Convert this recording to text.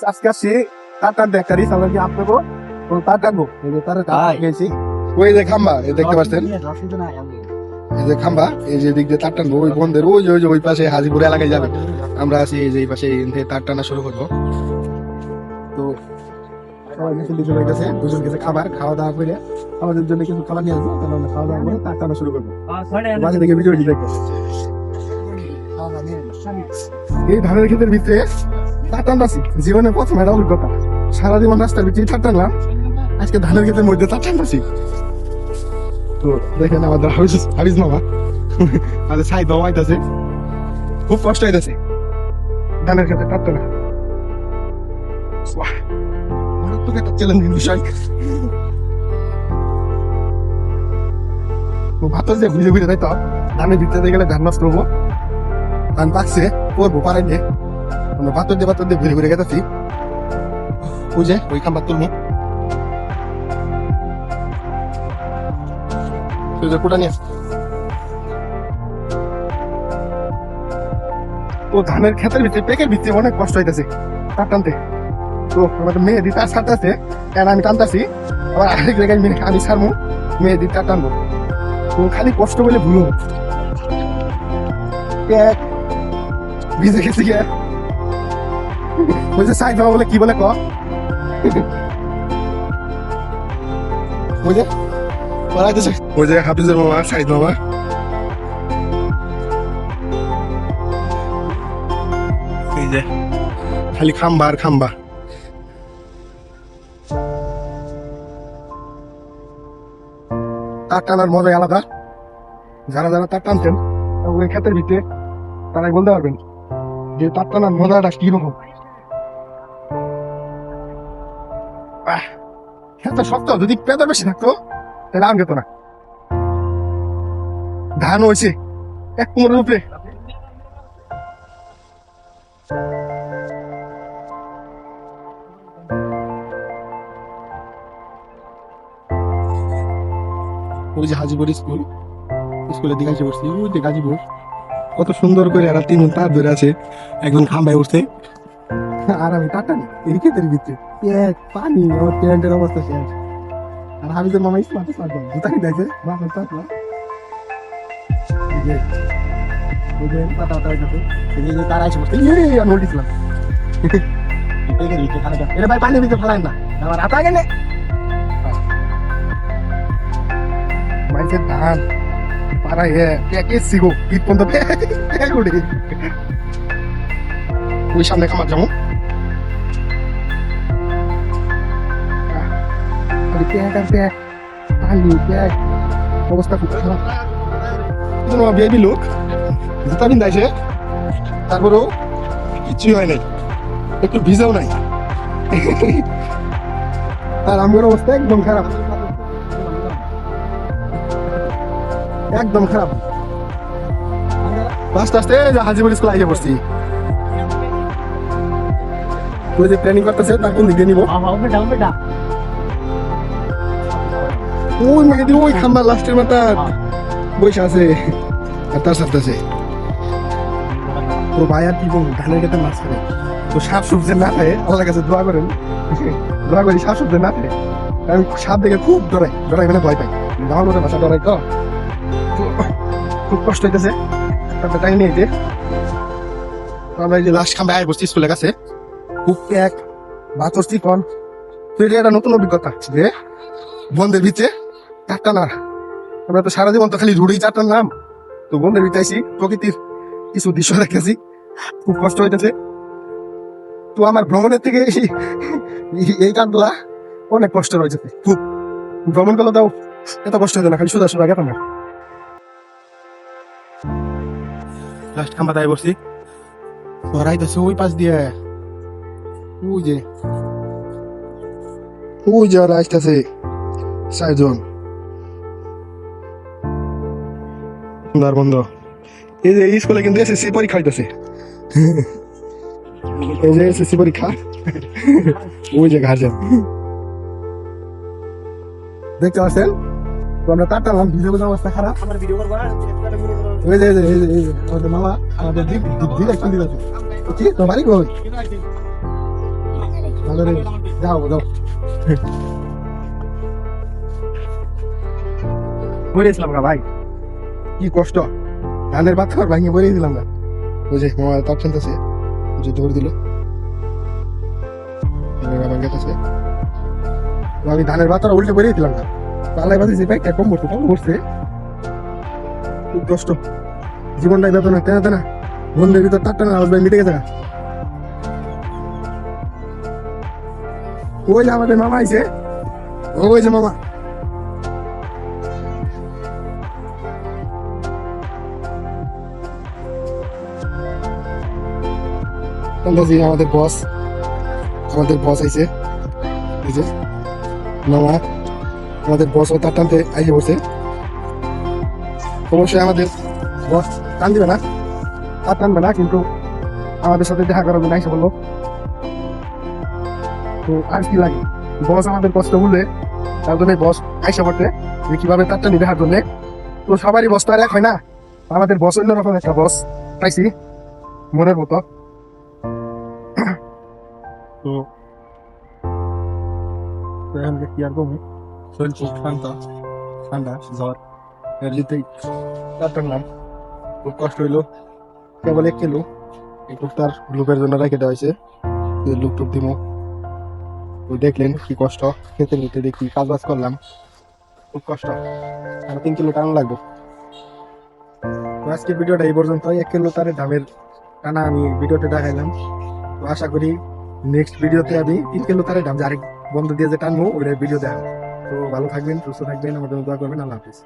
আজকে আসছি তার টানতে একটা রিস আমরা কি আপনাকে তার টানবো এই যে তার গেছি ওই যে খাম্বা এই দেখতে পাচ্ছেন এই যে খাম্বা এই যে দিক দিয়ে তার টানবো ওই বন্ধের ওই যে ওই পাশে হাজিপুর এলাকায় যাবে আমরা আছি এই যে এই পাশে তার টানা শুরু করবো তো সবাই মিছিল দিতে হয়ে গেছে দুজন গেছে খাওয়া দাওয়া করে আমাদের জন্য কিছু খাবার নিয়ে আসবো তাহলে আমরা খাওয়া দাওয়া করে তার টানা শুরু করবো মাঝে থেকে ভিডিওটি দেখবো এই ধানের ক্ষেতের ভিতরে তার টানছি জীবনের প্রথম একটা অভিজ্ঞতা সারা জীবন রাস্তার ভিতরে তার টানলাম আজকে ধানের ক্ষেতের মধ্যে তার টানছি তো দেখেন আমাদের হাবিজ মামা আমাদের সাইড বাবা আইতাছে খুব কষ্ট হইতেছে ধানের ক্ষেতে তার টানা মারাত্মক একটা চ্যালেঞ্জিং বিষয় ভাত যে ঘুরে ঘুরে তাই তো ধানের ভিতরে গেলে ধান নষ্ট হবো ধান পাকছে করবো পারাই দিয়ে আমরা পাথর দিয়ে ঘুরে ঘুরে গেছি ওই যে ওই খাম্বার তুলবো কোটা নিয়ে তো ধানের ক্ষেতের ভিতরে পেকের ভিতরে অনেক কষ্ট হইতেছে তার টানতে তো আমাদের মেহেদি তার ছাড়তেছে কেন আমি টানতেছি আবার আরেক জায়গায় আমি ছাড়বো মেহেদি তার টানবো তো খালি কষ্ট বলে ভুলো ভিজে গেছি গে ওই যে সাইড বাবা বলে কি বলে ক ওই যে পড়াইতেছে ওই যে হাফিজের বাবা সাইড বাবা এই যে খালি খাম্বা আর খাম্বা তার টানার মজাই আলাদা যারা যারা তার টানছেন ওই ক্ষেতের ভিতরে তারাই বলতে পারবেন যে তার টানার মজাটা কিরকম ক্ষেতটা শক্ত যদি পেঁদা বেশি থাকতো তাহলে আম যেত না ধান হয়েছে এক কোমরের উপরে ওই যে হাজিপুর স্কুলের দিকে এসে বসছি ওই যে গাজীপুর কত সুন্দর করে এরা তিন তার ধরে আছে একজন খাম্বায় উঠছে আর আমি টাটানি এই ক্ষেতের ভিতরে পানি আমার প্যান্টের অবস্থা শেষ আর হাবিজের মামা স্মার্ট জুতা কি দেখছে তারা এসে বসছে আমি উল্টিছিলাম এটা ভাই পানির ভিতরে ফেলায় না আমার হাতা গেলে মাইসের ধান পাড়ায় পেকেছি গো ঈদ পর্যন্ত ওই সামনে খামার যাবো অবস্থা খুব খারাপ বেবি লোক জুতা বিন্দাইছে তারপরেও কিছুই হয় নাই একটু ভিজেও নাই আর আমার অবস্থা একদম খারাপ একদম খারাপ আস্তে আস্তে হাজিপুর স্কুল আইয়ে পড়ছি ওই যে প্ল্যানিং করতেছে তার কোন দিক দিয়ে নিবো ওই মেহেদি ওই খাম্বার লাস্টের মাথা বসে আছে আর তার সাথে আছে তোর ভাই আর কি বলবো ধানের ক্ষেতে মাছ খাবে তো সাপ সবজি না খায় আল্লাহ কাছে দোয়া করেন দোয়া করি সাপ সবজি না খায় আমি সাপ দেখে খুব ডরাই মানে ভয় পাই আমার মতো ভাষা ডরাই তো খুব কষ্ট হইতেছে তারপরে টাইম নিয়ে আমরা এই যে লাস্ট খাম্বে আয় বসছি স্কুলের কাছে খুব এক বাতর চিকন তো এটা একটা নতুন অভিজ্ঞতা যে বন্ধের ভিতরে চারটা না আমরা তো সারা জীবন তো খালি রুড়ি চারটা নাম তো বন্ধের ভিতরে আইসি প্রকৃতির কিছু দৃশ্য দেখেছি খুব কষ্ট হইতেছে তো আমার ভ্রমণের থেকে এই কাজগুলা অনেক কষ্ট রয়েছে খুব ভ্রমণ করলে তাও এত কষ্ট হতো না খালি সোজা গেতাম না লাস্ট খাম্বা দায় বসছি ধরাইতেছে ওই পাশ দিয়ে ওই যে ওরা আসতেছে চারজন বন্ধ এই যে স্কুলে কিন্তু এসএসসি পরীক্ষা হইতেছে এই যে এসএসসি পরীক্ষা ওই যে গার্জেন দেখতে পাচ্ছেন তো আমরা তার টানলাম ভিডিও অবস্থা খারাপ ওই যে আমাদের মামা আমাদের দিক একটু দিল কি তো বাড়ি কই রে যাও যাও বলেছিলাম না ভাই কি কষ্ট ধানের পাথর ভাঙিয়ে বলে দিলাম না বুঝে মামা তাপ শুনতেছে বুঝে দৌড় দিল ভাঙাতেছে আমি ধানের পাথর উল্টে বলে দিলাম না পাল্লাই বাজে যে ব্যাগটা কম করছে খুব কষ্ট জীবনটাই বেতন তেনা তেনা বন্ধের ভিতর তারটা না আওয়াজ মিটে গেছে ওই যে আমাদের মামা আইছে ওই যে মামা আমাদের বস আইছে এই যে মামা আমাদের বস তার টানতে আইসে বসে অবশ্যই আমাদের বস টান দিবে না তার টানবে না কিন্তু আমাদের সাথে দেখা করার জন্য আইসে বললো তো আর কি লাগে বস আমাদের কষ্ট বললে তার জন্য বস আইসা পড়তে যে কিভাবে তার টানি দেখার জন্য তো সবারই বস তো আর এক হয় না আমাদের বস অন্যরকম একটা বস পাইছি মনের মতো তো এখন কি আর কমে শরীর খুব ঠান্ডা জ্বর এমনিতেই তার টানলাম খুব কষ্ট হইলো কেবল এক কিলো একটু তার লুপের জন্য রেখে দেওয়া হয়েছে লুপ টুপ দিমো ওই দেখলেন কি কষ্ট খেতে নিতে দেখি কাজ বাজ করলাম খুব কষ্ট আর 3 কিলো টানা লাগবে তো আজকের ভিডিওটা এই পর্যন্ত 1 কিলো তারের দামের টানা আমি ভিডিওতে দেখাইলাম তো আশা করি নেক্সট ভিডিওতে আমি 3 কিলো তারের দাম যে আরেক বন্ধু দিয়ে যে টানবো ওইটার ভিডিও দেখাবো তো ভালো থাকবেন সুস্থ থাকবেন আমাদের দোয়া করবেন আল্লাহ হাফিজ